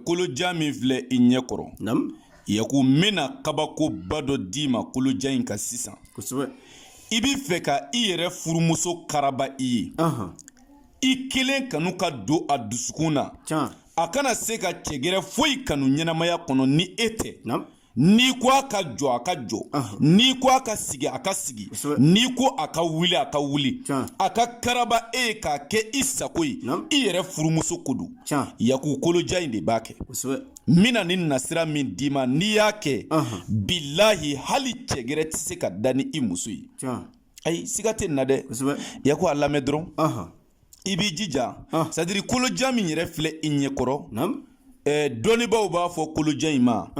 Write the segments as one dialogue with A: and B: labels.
A: kolojan min filɛ i ɲɛ kɔrɔ yaku mena kabako bado dima kolojan in ka sisan i b'i fɛ ka i yɛrɛ furumuso karaba i ye i kelen kanu ka don a dusukun na a kana se ka cɛgɛrɛ foyi kanu ɲɛnamaya kɔnɔ ni e tɛ ni ko a ka jɔ a ka jɔ ni ko a ka sigi a ka sigi ni ko a ka wuli a ka wuli a ka karaba e k'a kɛ i sago ye i yɛrɛ furumuso ko don yaku kolojan in de b'a kɛ mina ni nasira min d'i ma n'i y'a kɛ bilahi hali cɛgɛrɛ tɛ se ka da ni i muso ye ayi siga tɛ nin na dɛ yaku a lamɛn dɔrɔn i b'i jija c'est-à-dire kolojan min yɛrɛ filɛ i ɲɛkɔrɔ dɔnnibaaw b'a fɔ kolojan in ma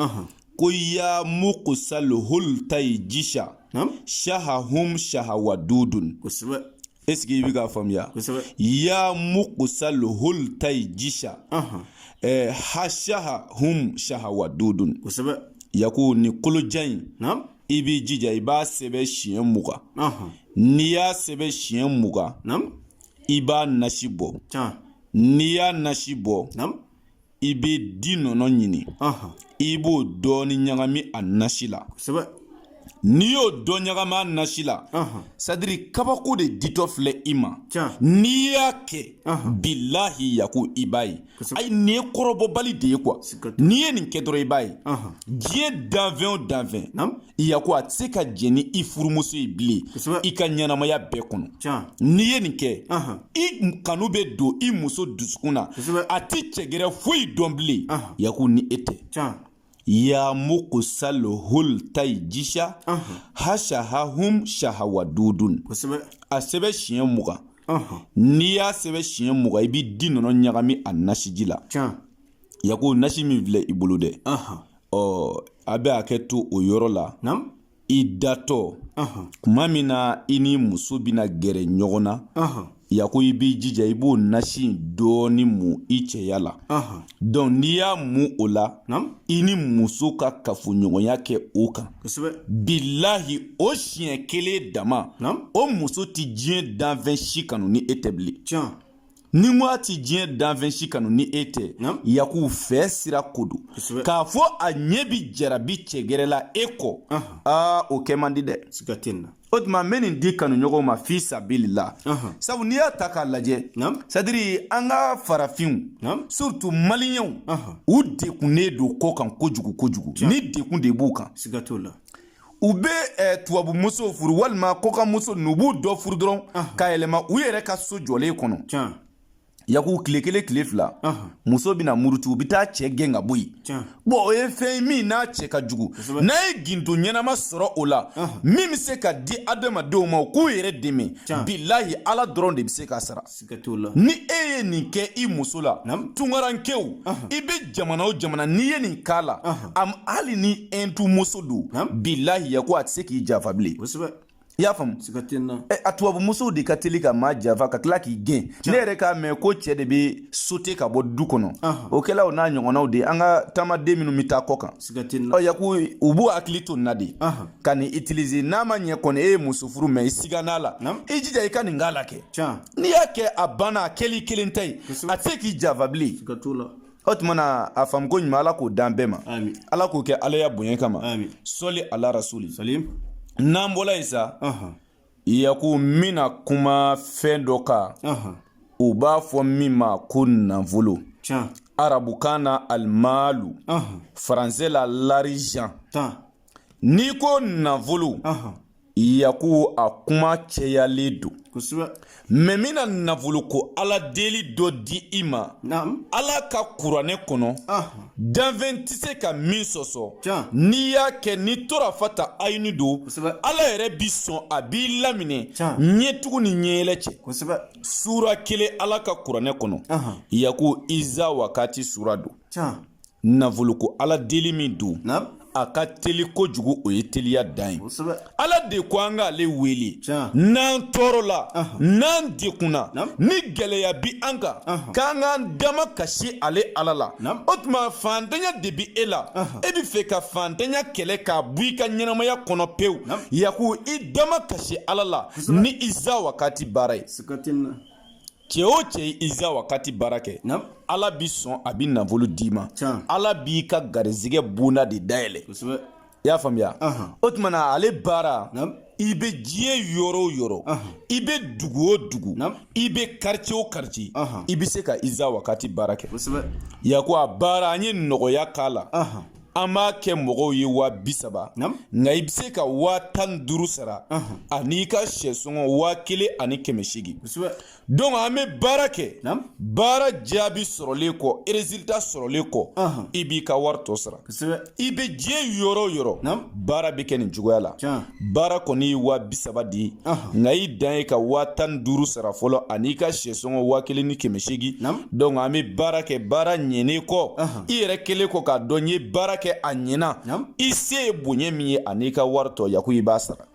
A: ko ya muqsal hultai jisha shahahum shahawadudun est-ce que i bɛ k'a faamuya ya muqsal hultai jisha hashahahum shahawadudun yaku ni kolojan in i b'i jija i b'a sɛbɛ siɲɛ 20 n'i y'a sɛbɛ siɲɛ 20 i b'a nasi bɔ n'i y'a nasi bɔ i bɛ di nɔnɔ ɲini i b'o dɔɔni ɲagami a nasi la n'i y'o dɔ ɲagami a nasi la c'est-à-dire kabako de ditɔ filɛ i ma n'i y'a kɛ bilahi yaku i b'a ye ayi nin ye kɔrɔbɔbali de ye quoi n'i ye nin kɛ dɔrɔn i b'a ye diɲɛ danfɛn o danfɛn yaku a tɛ se ka jɛn ni i furumuso ye bilen i ka ɲɛnamaya bɛɛ kɔnɔ n'i ye nin kɛ i kanu bɛ don i muso dusukun na a tɛ cɛgɛrɛ foyi dɔn bilen yaku ni e tɛ ya muqsal hultai jisha hashahahum shahawadudun a sɛbɛ siɲɛ 20 n'i y'a sɛbɛ siɲɛ 20 i b'i di nɔnɔ ɲagami a nasiji la yaku nasi min filɛ i bolo dɛ a bɛ hakɛ to o yɔrɔ la i datɔ kuma min na i ni muso bɛna gɛrɛ ɲɔgɔn na yaku i b'i jija i b'o nasi dɔɔni mu i cɛya la donc n'i y'a mu o la i ni muso ka kafoɲɔgɔnya kɛ o kan bilahi o siɲɛ kelen dama o muso tɛ diɲɛ danfɛn si kanu ni e tɛ bilen ni ko a tɛ diɲɛ danfɛn si kanu ni e tɛ yaku fɛ sira ko don k'a fɔ a ɲɛ bi jarabi cɛgɛrɛ la e kɔ o kɛ man di dɛ o tuma n bɛ nin di kanuɲɔgɔnw ma fi sabilila sabu n'i y'a ta k'a lajɛ c'est-à-dire an ka farafinw surtout maliyɛnw u dekunnen don ko kan kojugu kojugu ni dekun de b'u kan u bɛ tubabumuso furu walima kɔkanmuso n'u b'u dɔ furu dɔrɔn ka yɛlɛma u yɛrɛ ka so jɔlen kɔnɔ yaku tile kelen tile fila muso bɛna murutu u bɛ taa cɛ gɛn ka bɔ yen bon o ye fɛn min n'a cɛ ka jugu n'a ye gindo ɲɛnama sɔrɔ o la min bɛ se ka di adamadenw ma u k'u yɛrɛ dɛmɛ bilahi ala dɔrɔn de bɛ se k'a sara ni e ye nin kɛ i muso la tunkarankew i bɛ jamana o jamana n'i ye nin k'a la hali ni muso don bilahi yaku a tɛ se k'i janfa bilen i y'a faamu a tubabumusow de ka teli ka maa janfa ka tila k'i gɛn ne yɛrɛ k'a mɛn ko cɛ de bɛ sote ka bɔ du kɔnɔ o kɛla o n'a ɲɔgɔnnaw de an ka taamaden minnu bɛ taa kɔ kan yaku u b'u hakili to nin na de ka nin utiliser n'a ma ɲɛ kɔni e ye muso furu mɛ i siga n'a la i jija i ka nin k'a la kɛ n'i y'a kɛ a banna a kɛli kelen ta ye a tɛ se k'i janfa bilen o tuma na a faamuko ɲuman ala k'o dan bɛɛ ma ala k'o kɛ ala ya bonya kama sɔli ala rasuli n'an bɔla yen sa yaku mina kuma fɛn dɔ kan u b'a fɔ min ma ko nafolo arabukan na alimalu faransɛ la l'argent n'i ko nafolo yaku a kuma cɛyalen don mɛ mina nafolo ko ala deli dɔ di i ma ala ka kuranɛ kɔnɔ danfɛn tɛ se ka min sɔsɔ n'i y'a kɛ n'i tora fata ayini don ala yɛrɛ bi sɔn a b'i laminɛ ɲɛtugu ni ɲɛyɛlɛ cɛ sura kelen ala ka kuranɛ kɔnɔ yaku iza wakati sura don nafolo ko ala deli min don a ka teli kojugu o ye teliya dan ye ala de ko an k'ale wele n'an tɔɔrɔ la n'an dekunna ni gɛlɛya bi an kan k'an k'an dama kasi ale ala la o tuma fantanya de bi e la e bɛ fɛ ka fantanya kɛlɛ k'a bɔ i ka ɲɛnamaya kɔnɔ pewu yaku i dama kasi ala la ni i za wakati baara ye cɛ o cɛ iza wakati baara kɛ ala bi sɔn a bi nafolo d'i ma ala b'i ka garizigɛ bonda de dayɛlɛ i y'a faamuya o tuma na ale baara i bɛ diɲɛ yɔrɔ o yɔrɔ i bɛ dugu o dugu i bɛ quartier o quartier i bɛ se ka iza wakati baara kɛ yako a baara an ye nɔgɔya k'a la an b'a kɛ mɔgɔw ye 30,000 nka i bɛ se ka 15,000 sara ani ka sɛsɔngɔ 1,800 donc an bɛ baara kɛ baara jaabi sɔrɔlen kɔ résultat sɔrɔlen kɔ i b'i ka wari tɔ sara i bɛ diɲɛ yɔrɔ o yɔrɔ baara bɛ kɛ nin cogoya la baara kɔni ye 30,000 di nka i dan ye ka 15,000 sara fɔlɔ ani ka sɛsɔngɔ 1,800 donc an bɛ baara kɛ baara ɲɛnen kɔ i yɛrɛ kelen kɔ k'a dɔn n ye baara kɛ a ɲɛna i se ye bonya min ye ani ka wari tɔ yaku i b'a sara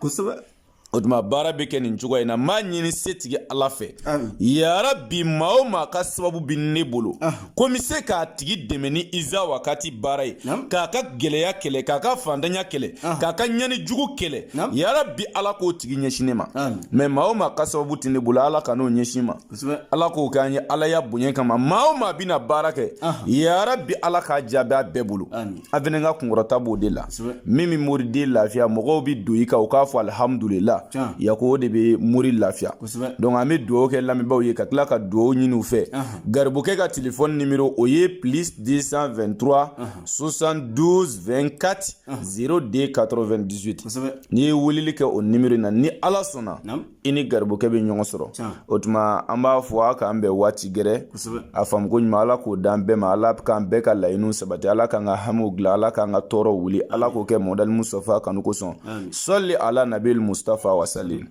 A: o tuma baara bɛ kɛ nin cogoya in na maa ɲini setigi ala fɛ yara bi maa o maa ka sababu bi ne bolo ko n bɛ se k'a tigi dɛmɛ ni iza wakati baara ye k'a ka gɛlɛya kɛlɛ k'a ka fantanya kɛlɛ k'a ka ɲani jugu kɛlɛ yara bi ala k'o tigi ɲɛsin ne ma mais maa o maa ka sababu tɛ ne bolo ala ka n'o ɲɛsin ma ala k'o kɛ an ye ala ya bonya kama maa o maa bɛna baara kɛ yara bi ala k'a jaabi a bɛɛ bolo a fɛnɛ ka kunkɔrɔta b'o de la min bɛ moriden lafiya mɔgɔw bɛ don i kan u k'a fɔ alhamdulillah yako o de bɛ mori lafiya donc an bɛ dugawu kɛ lamɛnbaaw ye ka tila ka dugawu ɲini u fɛ garibukɛ ka téléphone numéro o ye +223 72 24 02 98 n'i ye weleli kɛ o numéro in na ni ala sɔnna i ni garibukɛ bɛ ɲɔgɔn sɔrɔ o tuma an b'a fɔ a k'an bɛn waati gɛrɛ a faamuko ɲuman ala k'o d'an bɛɛ ma ala k'an bɛɛ ka laɲiniw sabati ala k'an ka hamiw dilan ala k'an ka tɔɔrɔw wuli ala k'o kɛ modèle Mustafa kanu kosɔn sɔli ala nabil Mustafa wa salim